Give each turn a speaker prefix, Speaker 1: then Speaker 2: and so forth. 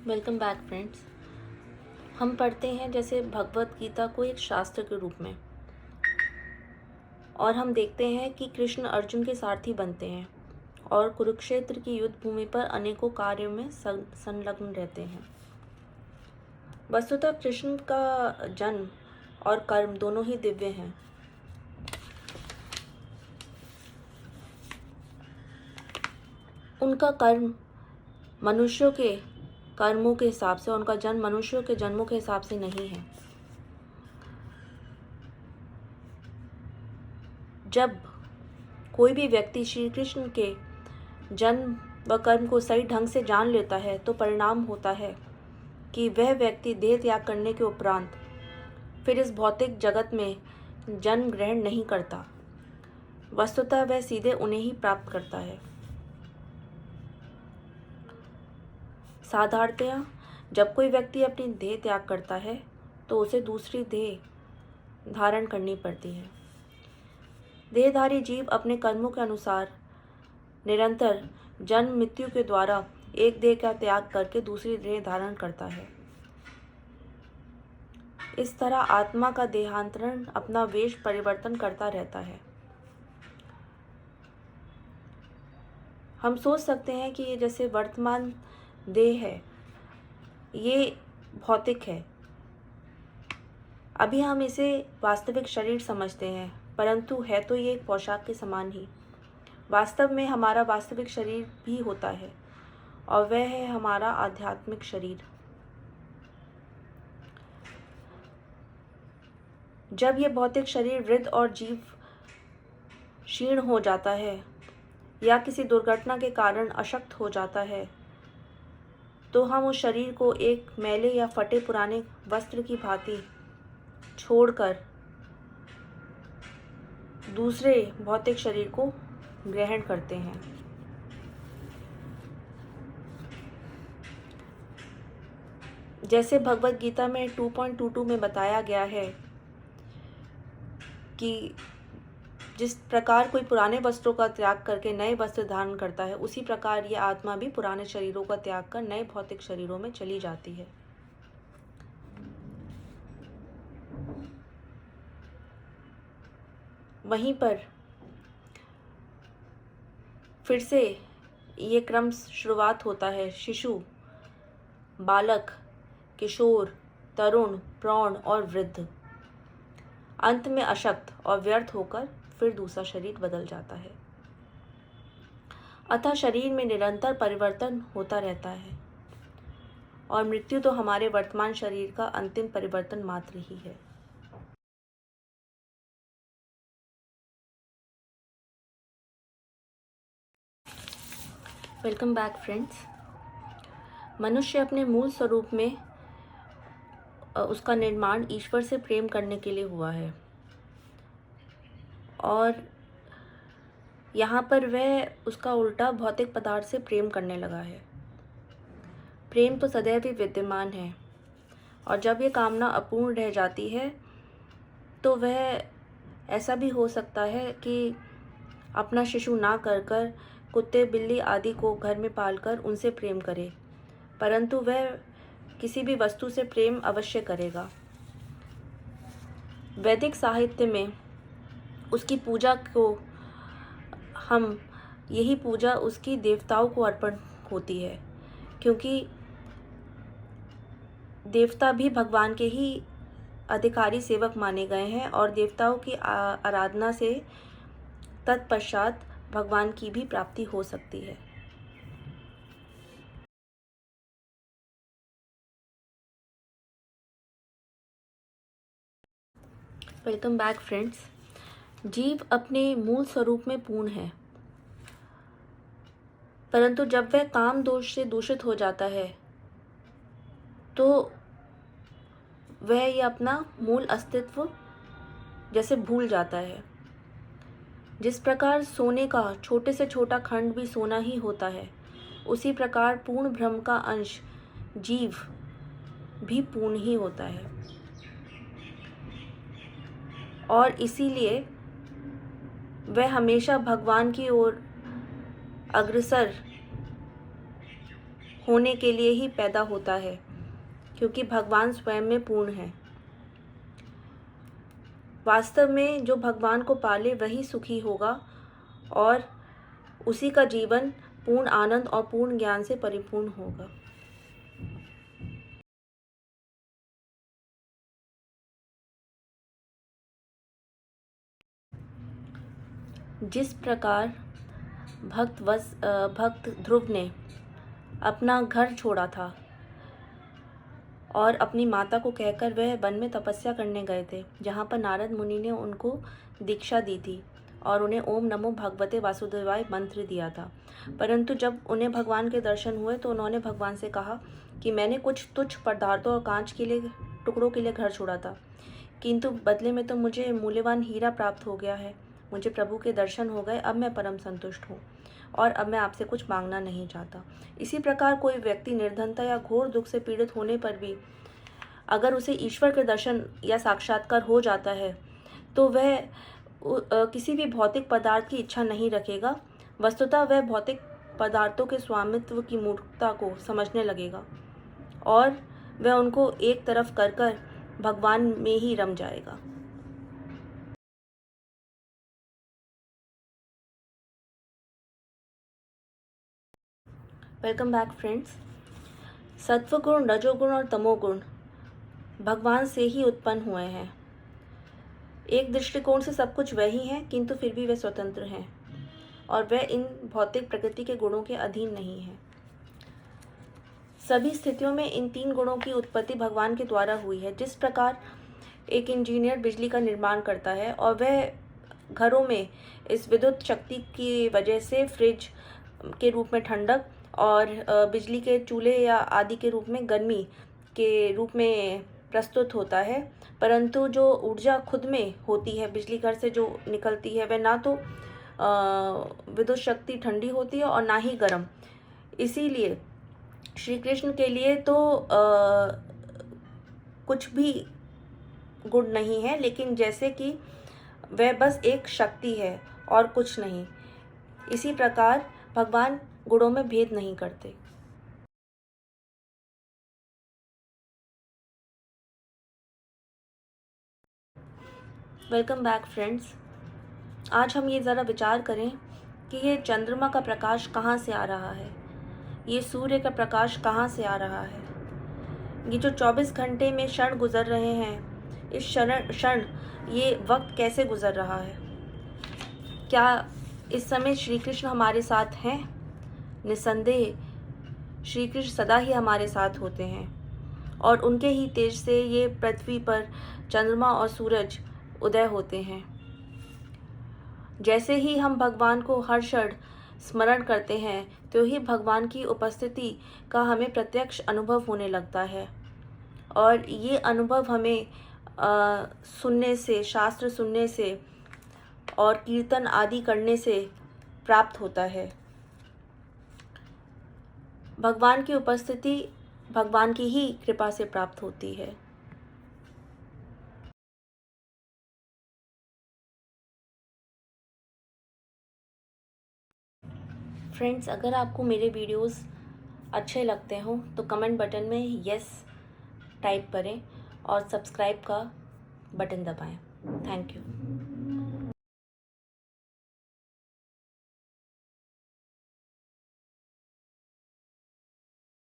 Speaker 1: Welcome back friends. हम पढ़ते हैं जैसे भगवत गीता को एक शास्त्र के रूप में, और हम देखते हैं कि कृष्ण अर्जुन के सारथी बनते हैं और कुरुक्षेत्र की युद्ध भूमि पर अनेकों कार्यों में संलग्न रहते हैं। वस्तुतः कृष्ण का जन्म और कर्म दोनों ही दिव्य हैं। उनका कर्म मनुष्यों के कर्मों के हिसाब से, उनका जन्म मनुष्यों के जन्मों के हिसाब से नहीं है। जब कोई भी व्यक्ति श्री कृष्ण के जन्म व कर्म को सही ढंग से जान लेता है तो परिणाम होता है कि वह व्यक्ति देह त्याग करने के उपरांत फिर इस भौतिक जगत में जन्म ग्रहण नहीं करता। वस्तुतः वह सीधे उन्हें ही प्राप्त करता है। साधारणतया जब कोई व्यक्ति अपनी देह त्याग करता है तो उसे दूसरी देह धारण करनी पड़ती है। देहधारी जीव अपने कर्मों के अनुसार निरंतर जन्म मृत्यु के द्वारा एक देह का त्याग करके दूसरी देह धारण करता है। इस तरह आत्मा का देहांतरण अपना वेश परिवर्तन करता रहता है। हम सोच सकते हैं कि ये जैसे वर्तमान देह है, ये भौतिक है। अभी हम इसे वास्तविक शरीर समझते हैं, परंतु है तो ये एक पोशाक के समान ही। वास्तव में हमारा वास्तविक शरीर भी होता है और वह है हमारा आध्यात्मिक शरीर। जब यह भौतिक शरीर वृद्ध और जीव क्षीण हो जाता है या किसी दुर्घटना के कारण अशक्त हो जाता है तो हम उस शरीर को एक मैले या फटे पुराने वस्त्र की भांति छोड़कर दूसरे भौतिक शरीर को ग्रहण करते हैं। जैसे भगवत गीता में 2.22 में बताया गया है कि जिस प्रकार कोई पुराने वस्त्रों का त्याग करके नए वस्त्र धारण करता है, उसी प्रकार ये आत्मा भी पुराने शरीरों का त्याग कर नए भौतिक शरीरों में चली जाती है। वहीं पर फिर से ये क्रम शुरुआत होता है। शिशु, बालक, किशोर, तरुण, प्रौढ़ और वृद्ध, अंत में अशक्त और व्यर्थ होकर फिर दूसरा शरीर बदल जाता है। अतः शरीर में निरंतर परिवर्तन होता रहता है और मृत्यु तो हमारे वर्तमान शरीर का अंतिम परिवर्तन मात्र ही है। Welcome back friends. मनुष्य अपने मूल स्वरूप में उसका निर्माण ईश्वर से प्रेम करने के लिए हुआ है और यहाँ पर वह उसका उल्टा भौतिक पदार्थ से प्रेम करने लगा है। प्रेम तो सदैव ही विद्यमान है और जब ये कामना अपूर्ण रह जाती है तो वह ऐसा भी हो सकता है कि अपना शिशु ना कर कुत्ते बिल्ली आदि को घर में पालकर उनसे प्रेम करे, परंतु वह किसी भी वस्तु से प्रेम अवश्य करेगा। वैदिक साहित्य में उसकी पूजा को हम यही पूजा उसकी देवताओं को अर्पण होती है, क्योंकि देवता भी भगवान के ही अधिकारी सेवक माने गए हैं और देवताओं की आराधना से तत्पश्चात भगवान की भी प्राप्ति हो सकती है। Welcome back friends. जीव अपने मूल स्वरूप में पूर्ण है, परंतु जब वह काम दोष से दूषित हो जाता है तो वह ये अपना मूल अस्तित्व जैसे भूल जाता है। जिस प्रकार सोने का छोटे से छोटा खंड भी सोना ही होता है, उसी प्रकार पूर्ण ब्रह्म का अंश जीव भी पूर्ण ही होता है और इसीलिए वह हमेशा भगवान की ओर अग्रसर होने के लिए ही पैदा होता है, क्योंकि भगवान स्वयं में पूर्ण है। वास्तव में जो भगवान को पाले वही सुखी होगा और उसी का जीवन पूर्ण आनंद और पूर्ण ज्ञान से परिपूर्ण होगा। जिस प्रकार भक्त ध्रुव ने अपना घर छोड़ा था और अपनी माता को कहकर वह वन में तपस्या करने गए थे, जहाँ पर नारद मुनि ने उनको दीक्षा दी थी और उन्हें ओम नमो भगवते वासुदेवाय मंत्र दिया था। परंतु जब उन्हें भगवान के दर्शन हुए तो उन्होंने भगवान से कहा कि मैंने कुछ तुच्छ पदार्थों और कांच के लिए टुकड़ों के लिए घर छोड़ा था, किंतु बदले में तो मुझे मूल्यवान हीरा प्राप्त हो गया है। मुझे प्रभु के दर्शन हो गए, अब मैं परम संतुष्ट हूँ और अब मैं आपसे कुछ मांगना नहीं चाहता। इसी प्रकार कोई व्यक्ति निर्धनता या घोर दुख से पीड़ित होने पर भी अगर उसे ईश्वर के दर्शन या साक्षात्कार हो जाता है तो वह किसी भी भौतिक पदार्थ की इच्छा नहीं रखेगा। वस्तुतः वह भौतिक पदार्थों के स्वामित्व की मूर्खता को समझने लगेगा और वह उनको एक तरफ कर भगवान में ही रम जाएगा। Welcome back friends. सत्वगुण, रजोगुण और तमोगुण भगवान से ही उत्पन्न हुए हैं। एक दृष्टिकोण से सब कुछ वही है, किंतु फिर भी वे स्वतंत्र हैं और वे इन भौतिक प्रकृति के गुणों के अधीन नहीं हैं। सभी स्थितियों में इन तीन गुणों की उत्पत्ति भगवान के द्वारा हुई है। जिस प्रकार एक इंजीनियर बिजली का निर्माण करता है और वह घरों में इस विद्युत शक्ति की वजह से फ्रिज के रूप में ठंडक और बिजली के चूल्हे या आदि के रूप में गर्मी के रूप में प्रस्तुत होता है, परंतु जो ऊर्जा खुद में होती है बिजली घर से जो निकलती है वह ना तो विद्युत शक्ति ठंडी होती है और ना ही गर्म। इसीलिए श्री कृष्ण के लिए तो कुछ भी गुण नहीं है, लेकिन जैसे कि वह बस एक शक्ति है और कुछ नहीं। इसी प्रकार भगवान गुणों में भेद नहीं करते। Welcome back friends. आज हम ये ज़रा विचार करें कि ये चंद्रमा का प्रकाश कहाँ से आ रहा है, ये सूर्य का प्रकाश कहाँ से आ रहा है। ये जो 24 घंटे में क्षण गुजर रहे हैं, इस क्षण ये वक्त कैसे गुजर रहा है। क्या इस समय श्री कृष्ण हमारे साथ हैं? निसंदेह श्री कृष्ण सदा ही हमारे साथ होते हैं और उनके ही तेज से ये पृथ्वी पर चंद्रमा और सूरज उदय होते हैं। जैसे ही हम भगवान को हर क्षण स्मरण करते हैं तो ही भगवान की उपस्थिति का हमें प्रत्यक्ष अनुभव होने लगता है और ये अनुभव हमें सुनने से, शास्त्र सुनने से और कीर्तन आदि करने से प्राप्त होता है। भगवान की उपस्थिति भगवान की ही कृपा से प्राप्त होती है। फ्रेंड्स, अगर आपको मेरे वीडियोस अच्छे लगते हों तो कमेंट बटन में यस टाइप करें और सब्सक्राइब का बटन दबाएं। Thank you.